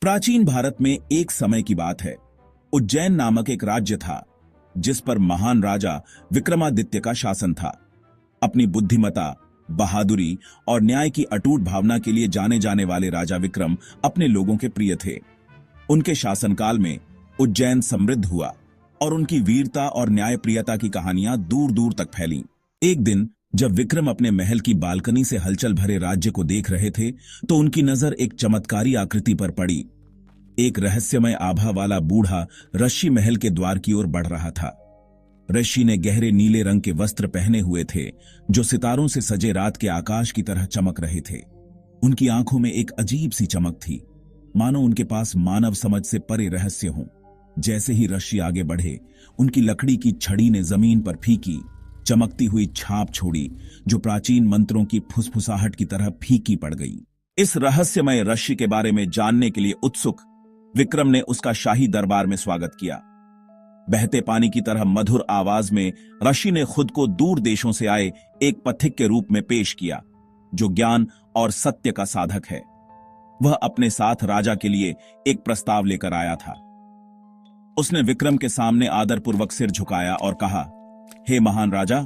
प्राचीन भारत में एक समय की बात है। उज्जैन नामक एक राज्य था जिस पर महान राजा विक्रमादित्य का शासन था। अपनी बुद्धिमता, बहादुरी और न्याय की अटूट भावना के लिए जाने जाने वाले राजा विक्रम अपने लोगों के प्रिय थे। उनके शासनकाल में उज्जैन समृद्ध हुआ और उनकी वीरता और न्यायप्रियता की कहानियां दूर दूर तक फैलीं। एक दिन जब विक्रम अपने महल की बालकनी से हलचल भरे राज्य को देख रहे थे तो उनकी नजर एक चमत्कारी आकृति पर पड़ी। एक रहस्यमय आभा वाला बूढ़ा ऋषि महल के द्वार की ओर बढ़ रहा था। ऋषि ने गहरे नीले रंग के वस्त्र पहने हुए थे जो सितारों से सजे रात के आकाश की तरह चमक रहे थे। उनकी आंखों में एक अजीब सी चमक थी, मानो उनके पास मानव समझ से परे रहस्य हों। जैसे ही ऋषि आगे बढ़े, उनकी लकड़ी की छड़ी ने जमीन पर फीकी चमकती हुई छाप छोड़ी जो प्राचीन मंत्रों की फुसफुसाहट की तरह फीकी पड़ गई। इस रहस्यमय ऋषि के बारे में जानने के लिए उत्सुक विक्रम ने उसका शाही दरबार में स्वागत किया। बहते पानी की तरह मधुर आवाज में ऋषि ने खुद को दूर देशों से आए एक पथिक के रूप में पेश किया जो ज्ञान और सत्य का साधक है। वह अपने साथ राजा के लिए एक प्रस्ताव लेकर आया था। उसने विक्रम के सामने आदरपूर्वक सिर झुकाया और कहा, हे महान राजा,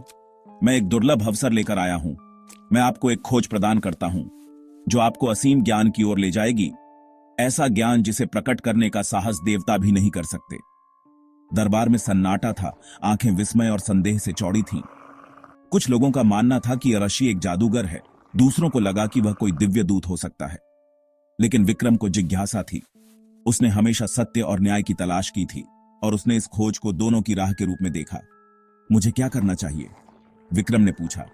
मैं एक दुर्लभ अवसर लेकर आया हूं। मैं आपको एक खोज प्रदान करता हूं जो आपको असीम ज्ञान की ओर ले जाएगी, ऐसा ज्ञान जिसे प्रकट करने का साहस देवता भी नहीं कर सकते। दरबार में सन्नाटा था, आंखें विस्मय और संदेह से चौड़ी थीं। कुछ लोगों का मानना था कि ऋषि एक जादूगर है, दूसरों को लगा कि वह कोई दिव्य दूत हो सकता है। लेकिन विक्रम को जिज्ञासा थी। उसने हमेशा सत्य और न्याय की तलाश की थी और उसने इस खोज को दोनों की राह के रूप में देखा। मुझे क्या करना चाहिए? विक्रम ने पूछा।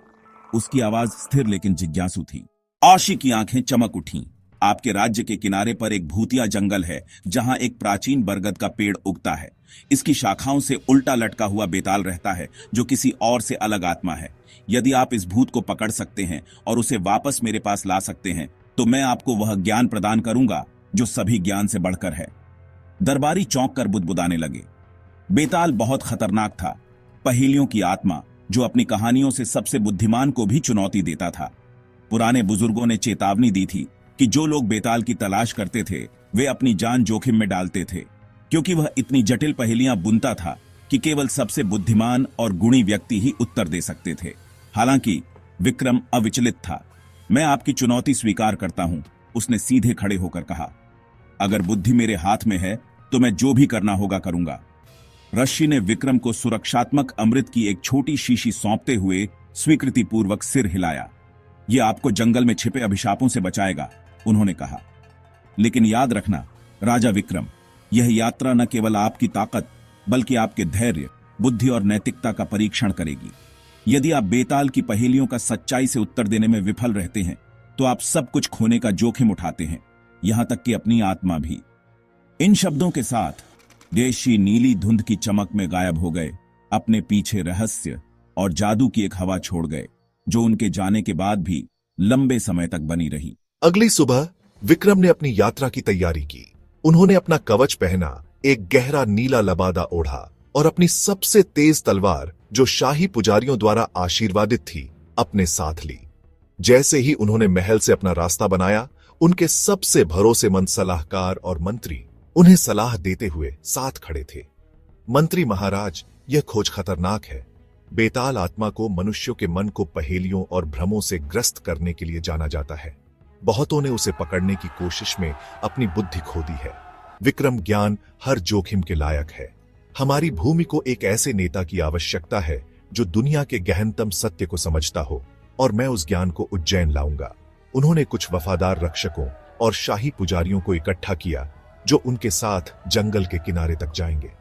उसकी आवाज स्थिर लेकिन जिज्ञासु थी। आशी की आंखें चमक उठीं। आपके राज्य के किनारे पर एक भूतिया जंगल है जहां एक प्राचीन बरगद का पेड़ उगता है। इसकी शाखाओं से उल्टा लटका हुआ बेताल रहता है जो किसी और से अलग आत्मा है। यदि आप इस भूत को पकड़ सकते हैं और उसे वापस मेरे पास ला सकते हैं तो मैं आपको वह ज्ञान प्रदान करूंगा जो सभी ज्ञान से बढ़कर है। दरबारी चौंक कर बुदबुदाने लगे। बेताल बहुत खतरनाक था, पहेलियों की आत्मा जो अपनी कहानियों से सबसे बुद्धिमान को भी चुनौती देता था। पुराने बुजुर्गों ने चेतावनी दी थी कि जो लोग बेताल की तलाश करते थे वे अपनी जान जोखिम में डालते थे, क्योंकि वह इतनी जटिल पहेलियां बुनता था कि केवल सबसे बुद्धिमान और गुणी व्यक्ति ही उत्तर दे सकते थे। हालांकि विक्रम अविचलित था। मैं आपकी चुनौती स्वीकार करता हूं, उसने सीधे खड़े होकर कहा। अगर बुद्धि मेरे हाथ में है तो मैं जो भी करना होगा करूंगा। ऋषि ने विक्रम को सुरक्षात्मक अमृत की एक छोटी शीशी सौंपते हुए स्वीकृति पूर्वक सिर हिलाया। यह आपको जंगल में छिपे अभिशापों से बचाएगा, उन्होंने कहा। लेकिन याद रखना राजा विक्रम, यह यात्रा न केवल आपकी ताकत बल्कि आपके धैर्य, बुद्धि और नैतिकता का परीक्षण करेगी। यदि आप बेताल की पहेलियों का सच्चाई से उत्तर देने में विफल रहते हैं तो आप सब कुछ खोने का जोखिम उठाते हैं, यहां तक कि अपनी आत्मा भी। इन शब्दों के साथ ऋषि नीली धुंध की चमक में गायब हो गए। अपने पीछे रहस्य और जादू की एक हवा छोड़ गए जो उनके जाने के बाद भी लंबे समय तक बनी रही। अगली सुबह विक्रम ने अपनी यात्रा की तैयारी की। उन्होंने अपना कवच पहना, एक गहरा नीला लबादा ओढ़ा और अपनी सबसे तेज तलवार, जो शाही पुजारियों द्वारा आशीर्वादित थी, अपने साथ ली। जैसे ही उन्होंने महल से अपना रास्ता बनाया, उनके सबसे भरोसेमंद सलाहकार और मंत्री उन्हें सलाह देते हुए साथ खड़े थे। मंत्री महाराज, यह खोज खतरनाक है। बेताल आत्मा को मनुष्यों के मन को पहेलियों और भ्रमों से ग्रस्त करने के लिए जाना जाता है। बहुतों ने उसे पकड़ने की कोशिश में अपनी बुद्धि खो दी है। विक्रम ज्ञान हर जोखिम के लायक है। हमारी भूमि को एक ऐसे नेता की आवश्यकता है जो दुनिया के गहनतम सत्य को समझता हो, और मैं उस ज्ञान को उज्जैन लाऊंगा। उन्होंने कुछ वफादार रक्षकों और शाही पुजारियों को इकट्ठा किया जो उनके साथ जंगल के किनारे तक जाएंगे।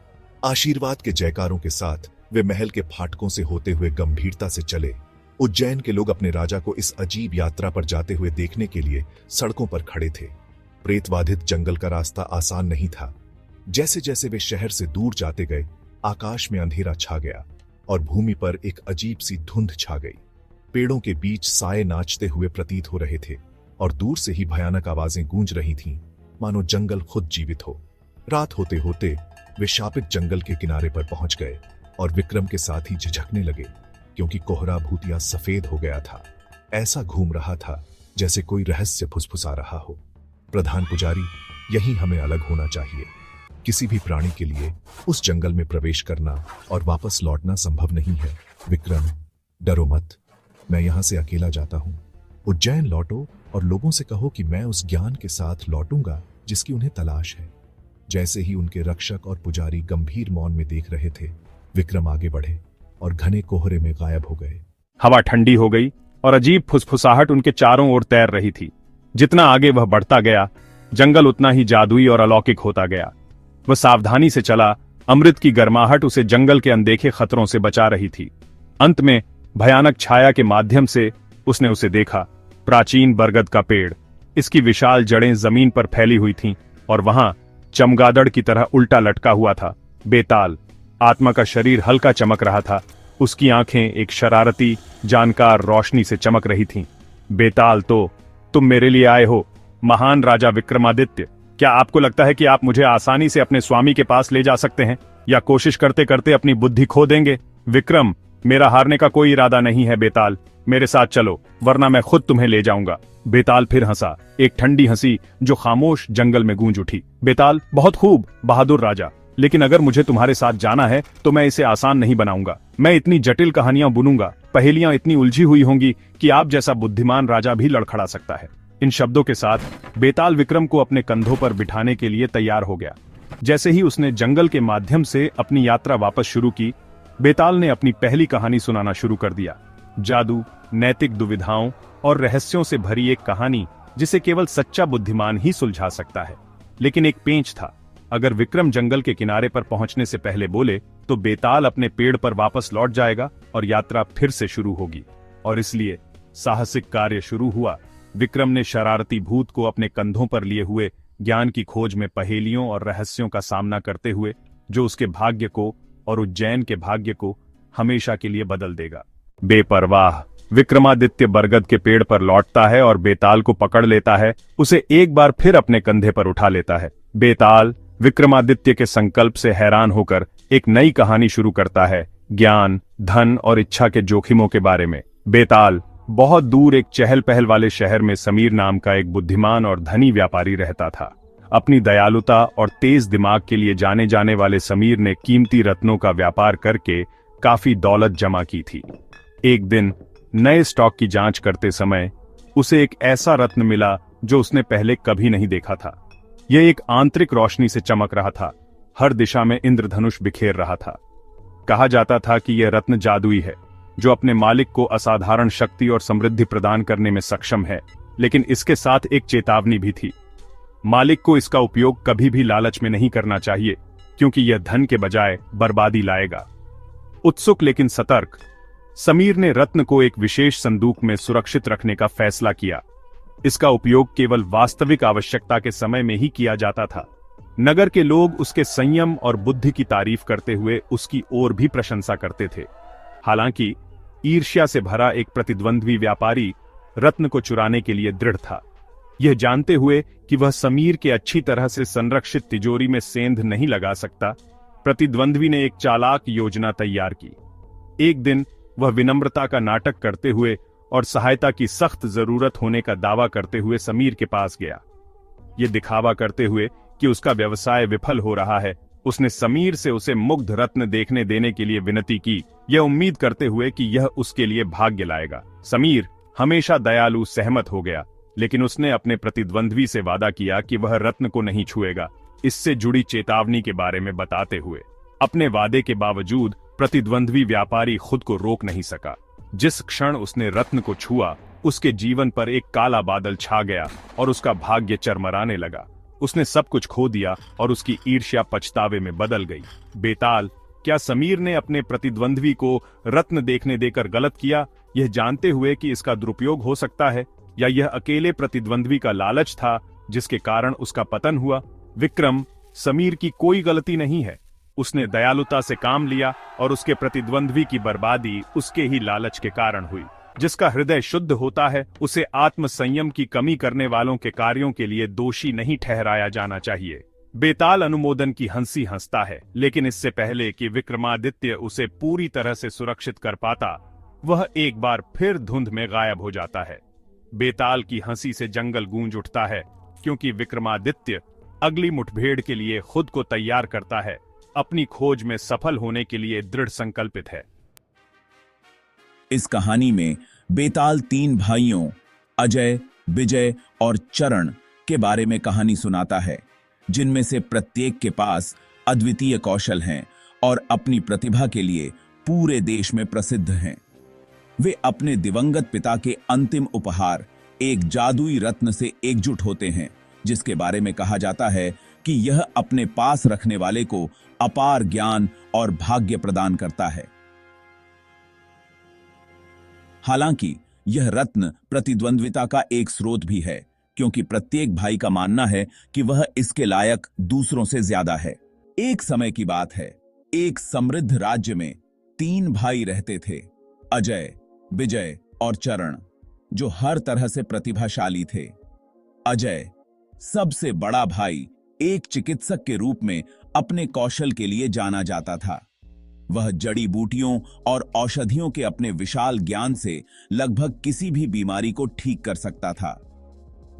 आशीर्वाद के जयकारों के साथ वे महल के फाटकों से होते हुए गंभीरता से चले। उज्जैन के लोग अपने राजा को इस अजीब यात्रा पर जाते हुए देखने के लिए सड़कों पर खड़े थे। प्रेतबाधित जंगल का रास्ता आसान नहीं था। जैसे जैसे वे शहर से दूर जाते गए, आकाश में अंधेरा छा गया और भूमि पर एक अजीब सी धुंध छा गई। पेड़ों के बीच साए नाचते हुए प्रतीत हो रहे थे और दूर से ही भयानक आवाजें गूंज रही थीं, मानो जंगल खुद जीवित हो। रात होते होते वे शापित जंगल के किनारे पर पहुंच गए और विक्रम के साथ ही झिझकने लगे, क्योंकि कोहरा भूतिया सफेद हो गया था। ऐसा घूम रहा था जैसे कोई रहस्य फुसफुसा रहा हो। प्रधान पुजारी, यही हमें अलग होना चाहिए। किसी भी प्राणी के लिए उस जंगल में प्रवेश करना और वापस लौटना संभव नहीं है। विक्रम, डरो मत, मैं यहां से अकेला जाता हूं। उज्जैन लौटो और लोगों से कहो कि मैं उस ज्ञान के साथ लौटूंगा जिसकी उन्हें तलाश है। जैसे ही उनके रक्षक और पुजारी गंभीर मौन में देख रहे थे, विक्रम आगे बढ़े और घने कोहरे में गायब हो गए। हवा ठंडी हो गई और अजीब फुसफुसाहट उनके चारों ओर तैर रही थी। जितना आगे वह बढ़ता गया, जंगल उतना ही जादुई और अलौकिक होता गया। वह सावधानी से चला, अमृत की गर्माहट उसे जंगल के अनदेखे खतरों से बचा रही थी। अंत में भयानक छाया के माध्यम से उसने उसे देखा। प्राचीन बरगद का पेड़, इसकी विशाल जड़ें जमीन पर फैली हुई थीं और वहां चमगादड़ की तरह उल्टा लटका हुआ था बेताल। आत्मा का शरीर हल्का चमक रहा था, उसकी आंखें एक शरारती जानकार रोशनी से चमक रही थीं। बेताल, तो तुम मेरे लिए आए हो, महान राजा विक्रमादित्य। क्या आपको लगता है कि आप मुझे आसानी से अपने स्वामी के पास ले जा सकते हैं, या कोशिश करते करते अपनी बुद्धि खो देंगे? विक्रम, मेरा हारने का कोई इरादा नहीं है बेताल, मेरे साथ चलो, वरना मैं खुद तुम्हें ले जाऊंगा। बेताल फिर हंसा, एक ठंडी हंसी जो खामोश जंगल में गूंज उठी। बेताल, बहुत खूब बहादुर राजा, लेकिन अगर मुझे तुम्हारे साथ जाना है तो मैं इसे आसान नहीं बनाऊंगा। मैं इतनी जटिल कहानियां बुनूंगा, पहेलियां इतनी उलझी हुई होंगी कि आप जैसा बुद्धिमान राजा भी लड़खड़ा सकता है। इन शब्दों के साथ बेताल विक्रम को अपने कंधों पर बिठाने के लिए तैयार हो गया। जैसे ही उसने जंगल के माध्यम से अपनी यात्रा वापस शुरू की, बेताल ने अपनी पहली कहानी सुनाना शुरू कर दिया। जादू, नैतिक दुविधाओं और रहस्यों से भरी एक कहानी जिसे केवल सच्चा बुद्धिमान ही सुलझा सकता है। लेकिन एक पेंच था। अगर विक्रम जंगल के किनारे पर पहुंचने से पहले बोले तो बेताल अपने पेड़ पर वापस लौट जाएगा और यात्रा फिर से शुरू होगी। और इसलिए साहसिक कार्य शुरू हुआ। विक्रम ने शरारती भूत को अपने कंधों पर लिए हुए ज्ञान की खोज में पहेलियों और रहस्यों का सामना करते हुए, जो उसके भाग्य को और उज्जैन के भाग्य को हमेशा के लिए बदल देगा। बेपरवाह विक्रमादित्य बरगद के पेड़ पर लौटता है और बेताल को पकड़ लेता है, उसे एक बार फिर अपने कंधे पर उठा लेता है। बेताल विक्रमादित्य के संकल्प से हैरान होकर एक नई कहानी शुरू करता है, ज्ञान, धन और इच्छा के जोखिमों के बारे में। बेताल, बहुत दूर एक चहल पहल वाले शहर में समीर नाम का एक बुद्धिमान और धनी व्यापारी रहता था। अपनी दयालुता और तेज दिमाग के लिए जाने जाने वाले समीर ने कीमती रत्नों का व्यापार करके काफी दौलत जमा की थी। एक दिन नए स्टॉक की जांच करते समय उसे एक ऐसा रत्न मिला जो उसने पहले कभी नहीं देखा था। यह एक आंतरिक रोशनी से चमक रहा था, हर दिशा में इंद्रधनुष बिखेर रहा था। कहा जाता था कि यह रत्न जादुई है, जो अपने मालिक को असाधारण शक्ति और समृद्धि प्रदान करने में सक्षम है, लेकिन इसके साथ एक चेतावनी भी थी। मालिक को इसका उपयोग कभी भी लालच में नहीं करना चाहिए, क्योंकि यह धन के बजाय बर्बादी लाएगा। उत्सुक लेकिन सतर्क, समीर ने रत्न को एक विशेष संदूक में सुरक्षित रखने का फैसला किया। इसका उपयोग केवल वास्तविक आवश्यकता के समय में ही किया जाता था। नगर के लोग उसके संयम और बुद्धि की तारीफ करते हुए उसकी और भी प्रशंसा करते थे। हालांकि ईर्ष्या से भरा एक प्रतिद्वंद्वी व्यापारी रत्न को चुराने के लिए दृढ़ था। यह जानते हुए कि वह समीर के अच्छी तरह से संरक्षित तिजोरी में सेंध नहीं लगा सकता, प्रतिद्वंद्वी ने एक चालाक योजना तैयार की। एक दिन वह विनम्रता का नाटक करते हुए और सहायता की सख्त जरूरत होने का दावा करते हुए समीर के पास गया। यह दिखावा करते हुए कि उसका व्यवसाय विफल हो रहा है, उसने समीर से उसे मुग्ध रत्न देखने देने के लिए विनती की, यह उम्मीद करते हुए कि यह उसके लिए भाग्य लाएगा। समीर, हमेशा दयालु, सहमत हो गया, लेकिन उसने अपने प्रतिद्वंद्वी से वादा किया कि वह रत्न को नहीं छुएगा, इससे जुड़ी चेतावनी के बारे में बताते हुए। अपने वादे के बावजूद प्रतिद्वंद्वी व्यापारी खुद को रोक नहीं सका। जिस क्षण उसने रत्न को छुआ, उसके जीवन पर एक काला बादल छा गया और उसका भाग्य चरमराने लगा। उसने सब कुछ खो दिया और उसकी ईर्ष्या पछतावे में बदल गई। बेताल, क्या समीर ने अपने प्रतिद्वंद्वी को रत्न देखने देकर गलत किया, यह जानते हुए कि इसका दुरुपयोग हो सकता है, या यह अकेले प्रतिद्वंद्वी का लालच था जिसके कारण उसका पतन हुआ? विक्रम, समीर की कोई गलती नहीं है। उसने दयालुता से काम लिया और उसके प्रतिद्वंद्वी की बर्बादी उसके ही लालच के कारण हुई। जिसका हृदय शुद्ध होता है, उसे आत्म संयम की कमी करने वालों के कार्यों के लिए दोषी नहीं ठहराया जाना चाहिए। बेताल अनुमोदन की हंसी हंसता है, लेकिन इससे पहले कि विक्रमादित्य उसे पूरी तरह से सुरक्षित कर पाता, वह एक बार फिर धुंध में गायब हो जाता है। बेताल की हंसी से जंगल गूंज उठता है, क्योंकि विक्रमादित्य अगली मुठभेड़ के लिए खुद को तैयार करता है, अपनी खोज में सफल होने के लिए दृढ़ संकल्पित है। इस कहानी में बेताल तीन भाइयों अजय, विजय और चरण के बारे में कहानी सुनाता है, जिनमें से प्रत्येक के पास अद्वितीय कौशल हैं और अपनी प्रतिभा के लिए पूरे देश में प्रसिद्ध हैं। वे अपने दिवंगत पिता के अंतिम उपहार एक जादुई रत्न से एकजुट होते हैं, जिसके बारे में कहा जाता है कि यह अपने पास रखने वाले को अपार ज्ञान और भाग्य प्रदान करता है। हालांकि यह रत्न प्रतिद्वंद्विता का एक स्रोत भी है, क्योंकि प्रत्येक भाई का मानना है कि वह इसके लायक दूसरों से ज्यादा है। एक समय की बात है, एक समृद्ध राज्य में तीन भाई रहते थे, अजय, विजय और चरण, जो हर तरह से प्रतिभाशाली थे। अजय, सबसे बड़ा भाई, एक चिकित्सक के रूप में अपने कौशल के लिए जाना जाता था। वह जड़ी बूटियों और औषधियों के अपने विशाल ज्ञान से लगभग किसी भी बीमारी को ठीक कर सकता था।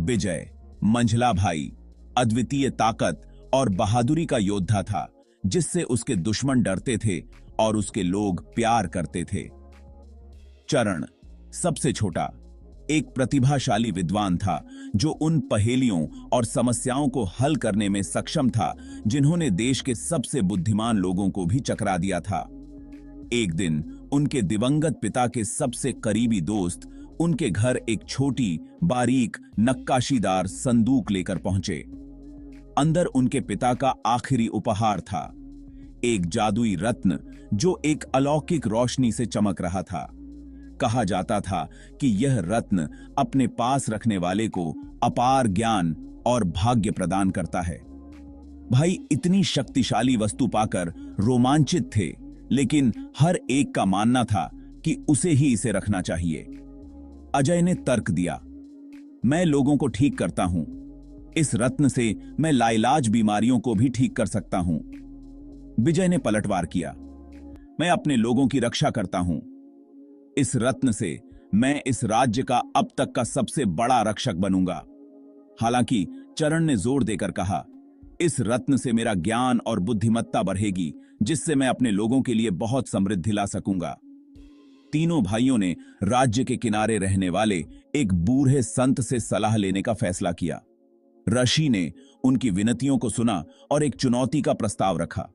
विजय, मंझला भाई, अद्वितीय ताकत और बहादुरी का योद्धा था, जिससे उसके दुश्मन डरते थे और उसके लोग प्यार करते थे। चरण, सबसे छोटा, एक प्रतिभाशाली विद्वान था, जो उन पहेलियों और समस्याओं को हल करने में सक्षम था जिन्होंने देश के सबसे बुद्धिमान लोगों को भी चकरा दिया था। एक दिन उनके दिवंगत पिता के सबसे करीबी दोस्त उनके घर एक छोटी, बारीक, नक्काशीदार संदूक लेकर पहुंचे। अंदर उनके पिता का आखिरी उपहार था, एक जादुई रत्न जो एक अलौकिक रोशनी से चमक रहा था। कहा जाता था कि यह रत्न अपने पास रखने वाले को अपार ज्ञान और भाग्य प्रदान करता है। भाई इतनी शक्तिशाली वस्तु पाकर रोमांचित थे, लेकिन हर एक का मानना था कि उसे ही इसे रखना चाहिए। अजय ने तर्क दिया, मैं लोगों को ठीक करता हूं, इस रत्न से मैं लाइलाज बीमारियों को भी ठीक कर सकता हूं। विजय ने पलटवार किया, मैं अपने लोगों की रक्षा करता हूं, इस रत्न से मैं इस राज्य का अब तक का सबसे बड़ा रक्षक बनूंगा। हालांकि चरण ने जोर देकर कहा, इस रत्न से मेरा ज्ञान और बुद्धिमत्ता बढ़ेगी, जिससे मैं अपने लोगों के लिए बहुत समृद्धि ला सकूंगा। तीनों भाइयों ने राज्य के किनारे रहने वाले एक बूढ़े संत से सलाह लेने का फैसला किया। ऋषि ने उनकी विनतियों को सुना और एक चुनौती का प्रस्ताव रखा।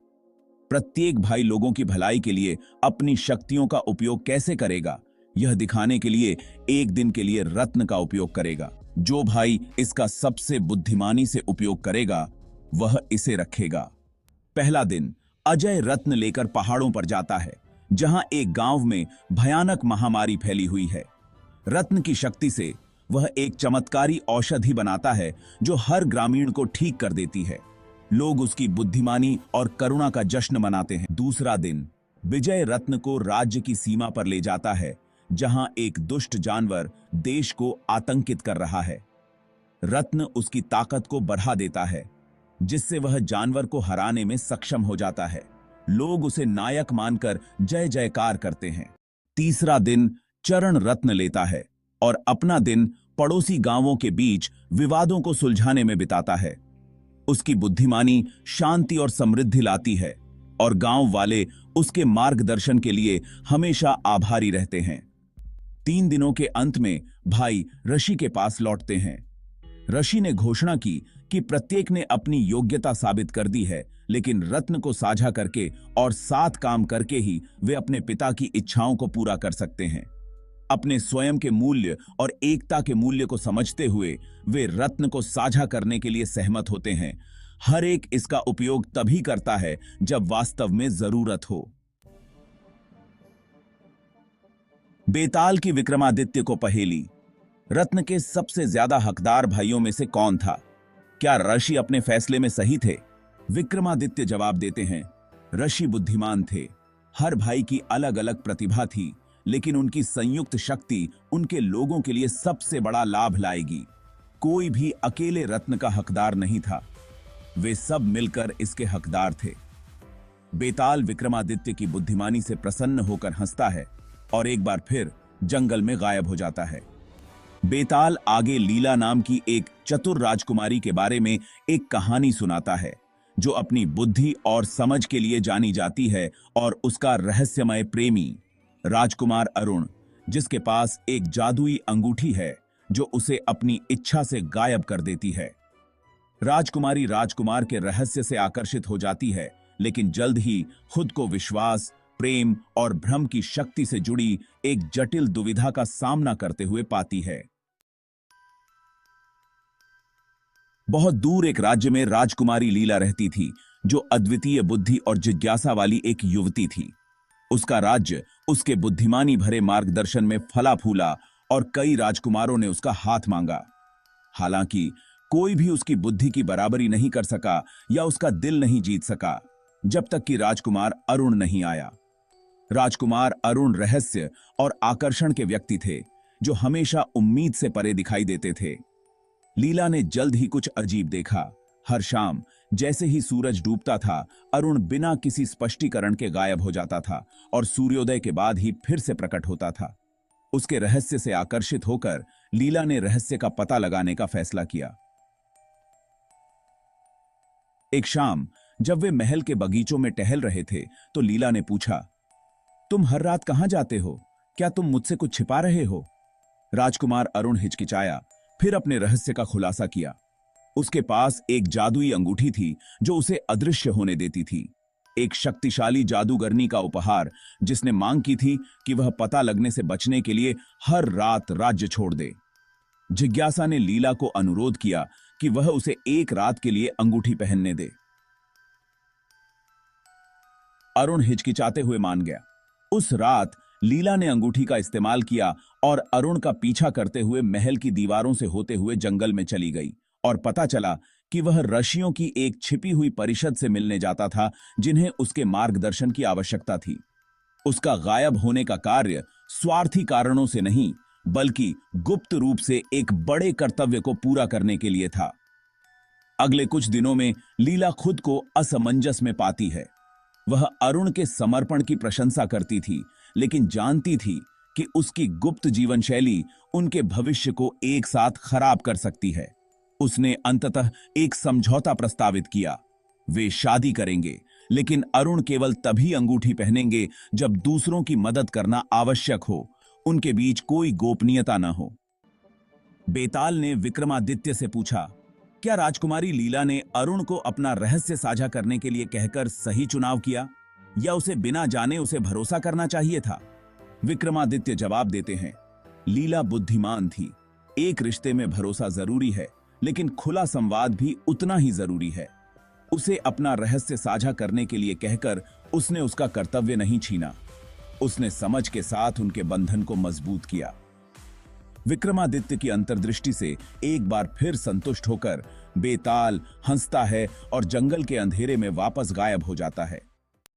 प्रत्येक भाई लोगों की भलाई के लिए अपनी शक्तियों का उपयोग कैसे करेगा, यह दिखाने के लिए एक दिन के लिए रत्न का उपयोग करेगा। जो भाई इसका सबसे बुद्धिमानी से उपयोग करेगा, वह इसे रखेगा। पहला दिन अजय रत्न लेकर पहाड़ों पर जाता है, जहां एक गांव में भयानक महामारी फैली हुई है। रत्न की शक्ति से वह एक चमत्कारी औषधि बनाता है, जो हर ग्रामीण को ठीक कर देती है। लोग उसकी बुद्धिमानी और करुणा का जश्न मनाते हैं। दूसरा दिन विजय रत्न को राज्य की सीमा पर ले जाता है, जहां एक दुष्ट जानवर देश को आतंकित कर रहा है। रत्न उसकी ताकत को बढ़ा देता है, जिससे वह जानवर को हराने में सक्षम हो जाता है। लोग उसे नायक मानकर जय जयकार करते हैं। तीसरा दिन चरण रत्न लेता है और अपना दिन पड़ोसी गांवों के बीच विवादों को सुलझाने में बिताता है। उसकी बुद्धिमानी शांति और समृद्धि लाती है और गांव वाले उसके मार्गदर्शन के लिए हमेशा आभारी रहते हैं। 3 दिनों के अंत में भाई ऋषि के पास लौटते हैं। ऋषि ने घोषणा की कि प्रत्येक ने अपनी योग्यता साबित कर दी है, लेकिन रत्न को साझा करके और साथ काम करके ही वे अपने पिता की इच्छाओं को पूरा कर सकते हैं। अपने स्वयं के मूल्य और एकता के मूल्य को समझते हुए वे रत्न को साझा करने के लिए सहमत होते हैं। हर एक इसका उपयोग तभी करता है जब वास्तव में जरूरत हो। बेताल की विक्रमादित्य को पहेली, रत्न के सबसे ज्यादा हकदार भाइयों में से कौन था? क्या ऋषि अपने फैसले में सही थे? विक्रमादित्य जवाब देते हैं, ऋषि बुद्धिमान थे। हर भाई की अलग अलग प्रतिभा थी, लेकिन उनकी संयुक्त शक्ति उनके लोगों के लिए सबसे बड़ा लाभ लाएगी। कोई भी अकेले रत्न का हकदार नहीं था, वे सब मिलकर इसके हकदार थे। बेताल विक्रमादित्य की बुद्धिमानी से प्रसन्न होकर हंसता है और एक बार फिर जंगल में गायब हो जाता है। बेताल आगे लीला नाम की एक चतुर राजकुमारी के बारे में एक कहानी सुनाता है जो अपनी बुद्धि और समझ के लिए जानी जाती है, और उसका रहस्यमय प्रेमी राजकुमार अरुण, जिसके पास एक जादुई अंगूठी है जो उसे अपनी इच्छा से गायब कर देती है। राजकुमारी राजकुमार के रहस्य से आकर्षित हो जाती है, लेकिन जल्द ही खुद को विश्वास, प्रेम और भ्रम की शक्ति से जुड़ी एक जटिल दुविधा का सामना करते हुए पाती है। बहुत दूर एक राज्य में राजकुमारी लीला रहती थी, जो अद्वितीय बुद्धि और जिज्ञासा वाली एक युवती थी। उसका राज्य उसके बुद्धिमानी भरे मार्गदर्शन में फला फूला और कई राजकुमारों ने उसका हाथ मांगा। हालांकि कोई भी उसकी बुद्धि की बराबरी नहीं कर सका या उसका दिल नहीं जीत सका, जब तक कि राजकुमार अरुण नहीं आया। राजकुमार अरुण रहस्य और आकर्षण के व्यक्ति थे, जो हमेशा उम्मीद से परे दिखाई देते थे। लीला ने जल्द ही कुछ अजीब देखा। हर शाम जैसे ही सूरज डूबता था, अरुण बिना किसी स्पष्टीकरण के गायब हो जाता था और सूर्योदय के बाद ही फिर से प्रकट होता था। उसके रहस्य से आकर्षित होकर लीला ने रहस्य का पता लगाने का फैसला किया। एक शाम जब वे महल के बगीचों में टहल रहे थे, तो लीला ने पूछा, तुम हर रात कहां जाते हो? क्या तुम मुझसे कुछ छिपा रहे हो? राजकुमार अरुण हिचकिचाया, फिर अपने रहस्य का खुलासा किया। उसके पास एक जादुई अंगूठी थी जो उसे अदृश्य होने देती थी, एक शक्तिशाली जादूगरनी का उपहार, जिसने मांग की थी कि वह पता लगने से बचने के लिए हर रात राज्य छोड़ दे। जिज्ञासा ने लीला को अनुरोध किया कि वह उसे एक रात के लिए अंगूठी पहनने दे। अरुण हिचकिचाते हुए मान गया। उस रात लीला ने अंगूठी का इस्तेमाल किया और अरुण का पीछा करते हुए महल की दीवारों से होते हुए जंगल में चली गई, और पता चला कि वह ऋषियों की एक छिपी हुई परिषद से मिलने जाता था, जिन्हें उसके मार्गदर्शन की आवश्यकता थी। उसका गायब होने का कार्य स्वार्थी कारणों से नहीं, बल्कि गुप्त रूप से एक बड़े कर्तव्य को पूरा करने के लिए था। अगले कुछ दिनों में लीला खुद को असमंजस में पाती है। वह अरुण के समर्पण की प्रशंसा करती थी, लेकिन जानती थी कि उसकी गुप्त जीवन शैली उनके भविष्य को एक साथ खराब कर सकती है। उसने अंततः एक समझौता प्रस्तावित किया। वे शादी करेंगे, लेकिन अरुण केवल तभी अंगूठी पहनेंगे जब दूसरों की मदद करना आवश्यक हो, उनके बीच कोई गोपनीयता न हो। बेताल ने विक्रमादित्य से पूछा, क्या राजकुमारी लीला ने अरुण को अपना रहस्य साझा करने के लिए कहकर सही चुनाव किया, या उसे बिना जाने उसे भरोसा करना चाहिए था? विक्रमादित्य जवाब देते हैं, लीला बुद्धिमान थी। एक रिश्ते में भरोसा जरूरी है, लेकिन खुला संवाद भी उतना ही जरूरी है। उसे अपना रहस्य साझा करने के लिए कहकर उसने उसका कर्तव्य नहीं छीना। उसने समझ के साथ उनके बंधन को मजबूत किया। विक्रमादित्य की अंतर्दृष्टि से एक बार फिर संतुष्ट होकर बेताल हंसता है और जंगल के अंधेरे में वापस गायब हो जाता है।